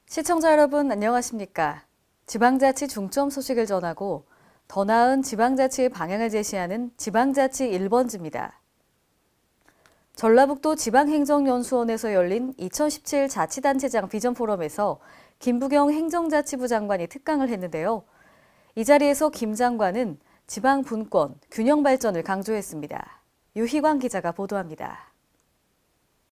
시청자 여러분 안녕하십니까? 지방자치 중점 소식을 전하고 더 나은 지방자치의 방향을 제시하는 지방자치 1번지입니다. 전라북도 지방행정연수원에서 열린 2017 자치단체장 비전포럼에서 김부경 행정자치부 장관이 특강을 했는데요. 이 자리에서 김 장관은 지방 분권, 균형 발전을 강조했습니다. 유희광 기자가 보도합니다.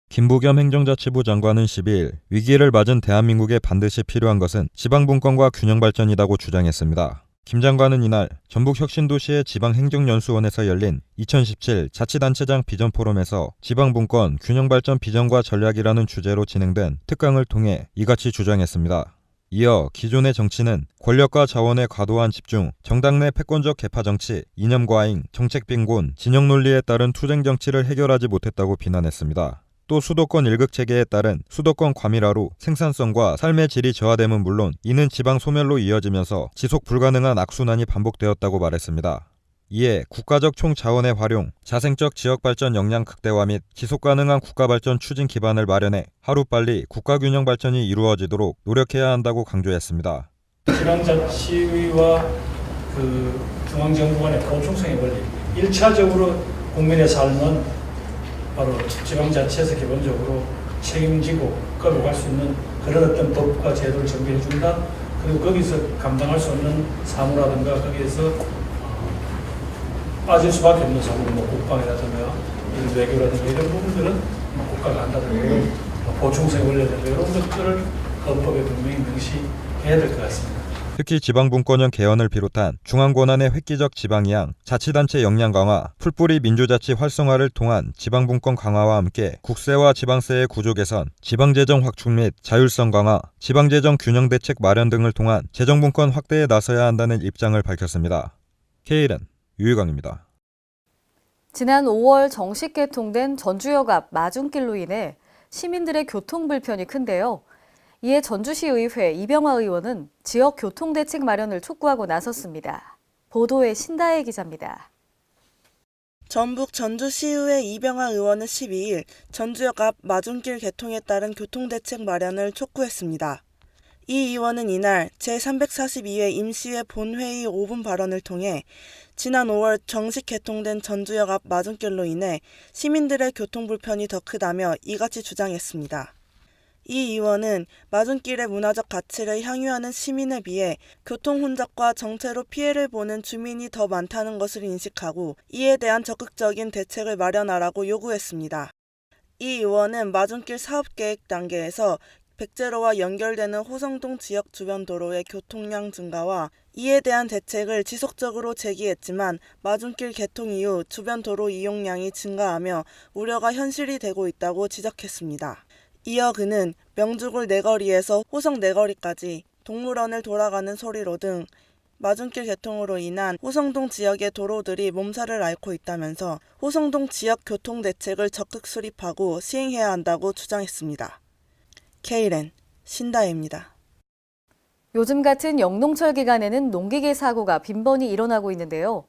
김부겸 행정자치부 장관은 12일 위기를 맞은 대한민국에 반드시 필요한 것은 지방분권과 균형발전이라고 주장했습니다. 김 장관은 이날 전북혁신도시의 지방행정연수원에서 열린 2017 자치단체장 비전포럼에서 지방분권, 균형발전 비전과 전략이라는 주제로 진행된 특강을 통해 이같이 주장했습니다. 이어 기존의 정치는 권력과 자원의 과도한 집중, 정당 내 패권적 계파 정치, 이념 과잉, 정책 빈곤, 진영 논리에 따른 투쟁 정치를 해결하지 못했다고 비난했습니다. 또 수도권 일극 체계에 따른 수도권 과밀화로 생산성과 삶의 질이 저하됨은 물론 이는 지방 소멸로 이어지면서 지속 불가능한 악순환이 반복되었다고 말했습니다. 이에 국가적 총자원의 활용, 자생적 지역발전 역량 극대화 및 지속가능한 국가발전 추진 기반을 마련해 하루빨리 국가균형 발전이 이루어지도록 노력해야 한다고 강조했습니다. 지방자치의와 중앙정부 간의 보충성의 원리, 1차적으로 국민의 삶은 바로 지방자치에서 기본적으로 책임지고 끌어갈 수 있는 그런 어떤 법과 제도를 정비해 준다. 그리고 거기서 감당할 수 없는 사무라든가 거기에서 빠질 수밖에 없는 사무, 국방이라든가 외교라든가 이런 부분들은 국가가 한다든가 이런 보충성의 원리라든가 이런 것들을 헌법에 분명히 명시해야 될 것 같습니다. 특히 지방분권형 개헌을 비롯한 중앙권한의 획기적 지방이양, 자치단체 역량 강화, 풀뿌리 민주자치 활성화를 통한 지방분권 강화와 함께 국세와 지방세의 구조 개선, 지방재정 확충 및 자율성 강화, 지방재정 균형 대책 마련 등을 통한 재정분권 확대에 나서야 한다는 입장을 밝혔습니다. KLN 유희광입니다. 지난 5월 정식 개통된 전주역 앞 마중길로 인해 시민들의 교통 불편이 큰데요. 이에 전주시의회 이병화 의원은 지역 교통대책 마련을 촉구하고 나섰습니다. 보도에 신다혜 기자입니다. 전북 전주시의회 이병화 의원은 12일 전주역 앞 마중길 개통에 따른 교통대책 마련을 촉구했습니다. 이 의원은 이날 제342회 임시회 본회의 5분 발언을 통해 지난 5월 정식 개통된 전주역 앞 마중길로 인해 시민들의 교통 불편이 더 크다며 이같이 주장했습니다. 이 의원은 마중길의 문화적 가치를 향유하는 시민에 비해 교통 혼잡과 정체로 피해를 보는 주민이 더 많다는 것을 인식하고 이에 대한 적극적인 대책을 마련하라고 요구했습니다. 이 의원은 마중길 사업계획 단계에서 백제로와 연결되는 호성동 지역 주변 도로의 교통량 증가와 이에 대한 대책을 지속적으로 제기했지만 마중길 개통 이후 주변 도로 이용량이 증가하며 우려가 현실이 되고 있다고 지적했습니다. 이어 그는 명주굴 내거리에서 호성 내거리까지 동물원을 돌아가는 소리로 등 마중길 개통으로 인한 호성동 지역의 도로들이 몸살을 앓고 있다면서 호성동 지역 교통 대책을 적극 수립하고 시행해야 한다고 주장했습니다. KLN 신다혜입니다. 요즘 같은 영농철 기간에는 농기계 사고가 빈번히 일어나고 있는데요.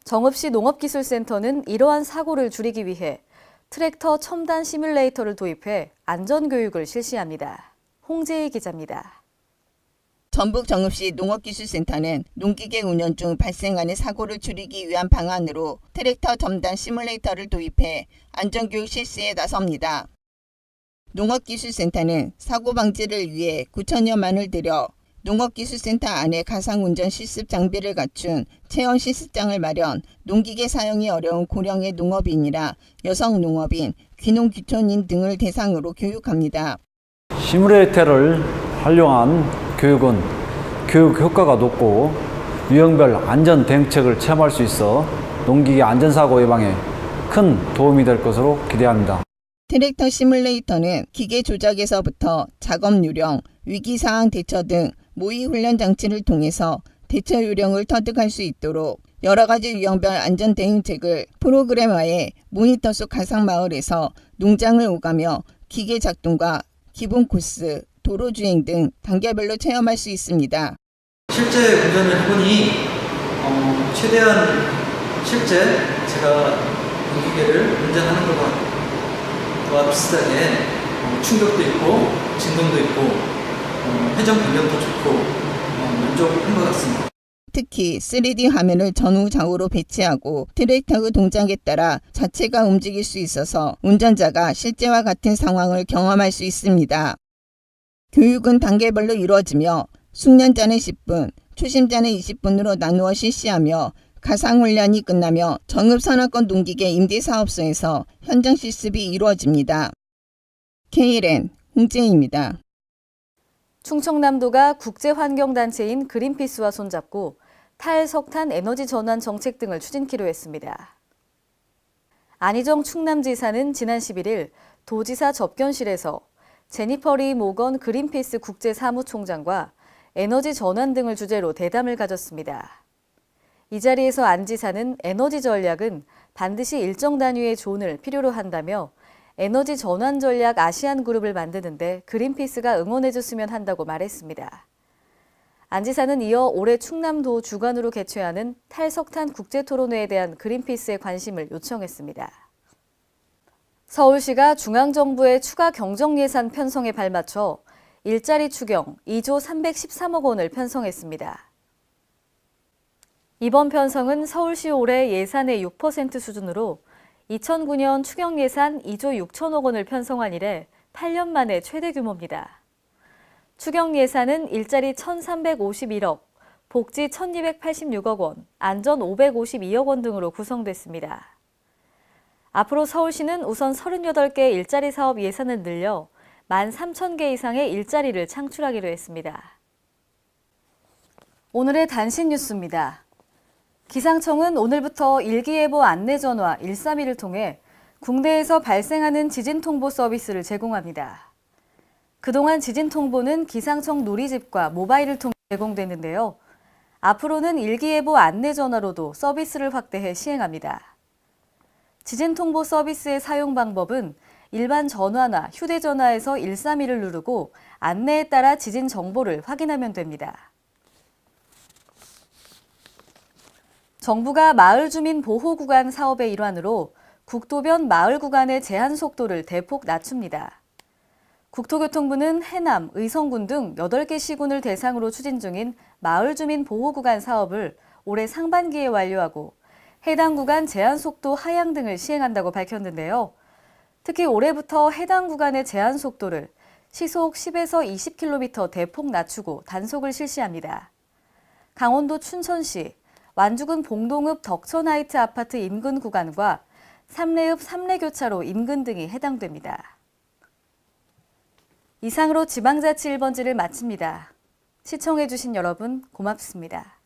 정읍시 농업기술센터는 이러한 사고를 줄이기 위해 트랙터 첨단 시뮬레이터를 도입해 안전교육을 실시합니다. 홍재희 기자입니다. 전북 정읍시 농업기술센터는 농기계 운영 중 발생하는 사고를 줄이기 위한 방안으로 트랙터 첨단 시뮬레이터를 도입해 안전교육 실시에 나섭니다. 농업기술센터는 사고 방지를 위해 9천여만 원을 들여 농업기술센터 안에 가상운전 실습 장비를 갖춘 체험 실습장을 마련, 농기계 사용이 어려운 고령의 농업인이나 여성 농업인, 귀농귀촌인 등을 대상으로 교육합니다. 시뮬레이터를 활용한 교육은 교육 효과가 높고 유형별 안전 대응책을 체험할 수 있어 농기계 안전사고 예방에 큰 도움이 될 것으로 기대합니다. 트랙터 시뮬레이터는 기계 조작에서부터 작업 요령, 위기사항 대처 등 모의 훈련 장치를 통해서 대처 요령을 터득할 수 있도록 여러 가지 유형별 안전 대응책을 프로그램화해 모니터 속 가상마을에서 농장을 오가며 기계 작동과 기본 코스, 도로 주행 등 단계별로 체험할 수 있습니다. 실제 운전을 해보니 최대한 실제 제가 농기계를 운전하는 것과 비슷하게 충격도 있고 진동도 있고 회전 변경도 좋고 만족한 것 같습니다. 특히 3D 화면을 전후 좌우로 배치하고 트랙터 동작에 따라 자체가 움직일 수 있어서 운전자가 실제와 같은 상황을 경험할 수 있습니다. 교육은 단계별로 이루어지며 숙련자는 10분, 초심자는 20분으로 나누어 실시하며 가상훈련이 끝나며 정읍산업권 농기계 임대사업소에서 현장 실습이 이루어집니다. KLN 홍재입니다. 충청남도가 국제환경단체인 그린피스와 손잡고 탈석탄 에너지 전환 정책 등을 추진키로 했습니다. 안희정 충남지사는 지난 11일 도지사 접견실에서 제니퍼 리 모건 그린피스 국제사무총장과 에너지 전환 등을 주제로 대담을 가졌습니다. 이 자리에서 안 지사는 에너지 전략은 반드시 일정 단위의 존을 필요로 한다며 에너지 전환 전략 아시안 그룹을 만드는데 그린피스가 응원해줬으면 한다고 말했습니다. 안 지사는 이어 올해 충남도 주관으로 개최하는 탈석탄 국제토론회에 대한 그린피스의 관심을 요청했습니다. 서울시가 중앙정부의 추가 경정 예산 편성에 발맞춰 일자리 추경 2조 313억 원을 편성했습니다. 이번 편성은 서울시 올해 예산의 6% 수준으로 2009년 추경 예산 2조 6천억 원을 편성한 이래 8년 만에 최대 규모입니다. 추경 예산은 일자리 1,351억, 복지 1,286억 원, 안전 552억 원 등으로 구성됐습니다. 앞으로 서울시는 우선 38개 일자리 사업 예산을 늘려 13,000개 이상의 일자리를 창출하기로 했습니다. 오늘의 단신 뉴스입니다. 기상청은 오늘부터 일기예보 안내전화 131을 통해 국내에서 발생하는 지진통보 서비스를 제공합니다. 그동안 지진통보는 기상청 누리집과 모바일을 통해 제공됐는데요. 앞으로는 일기예보 안내전화로도 서비스를 확대해 시행합니다. 지진통보 서비스의 사용 방법은 일반 전화나 휴대전화에서 131을 누르고 안내에 따라 지진 정보를 확인하면 됩니다. 정부가 마을 주민 보호 구간 사업의 일환으로 국도변 마을 구간의 제한 속도를 대폭 낮춥니다. 국토교통부는 해남, 의성군 등 8개 시군을 대상으로 추진 중인 마을 주민 보호 구간 사업을 올해 상반기에 완료하고 해당 구간 제한 속도 하향 등을 시행한다고 밝혔는데요. 특히 올해부터 해당 구간의 제한 속도를 시속 10에서 20km 대폭 낮추고 단속을 실시합니다. 강원도 춘천시, 완주군 봉동읍 덕천하이트 아파트 인근 구간과 삼례읍 삼례교차로 인근 등이 해당됩니다. 이상으로 지방자치 1번지를 마칩니다. 시청해주신 여러분 고맙습니다.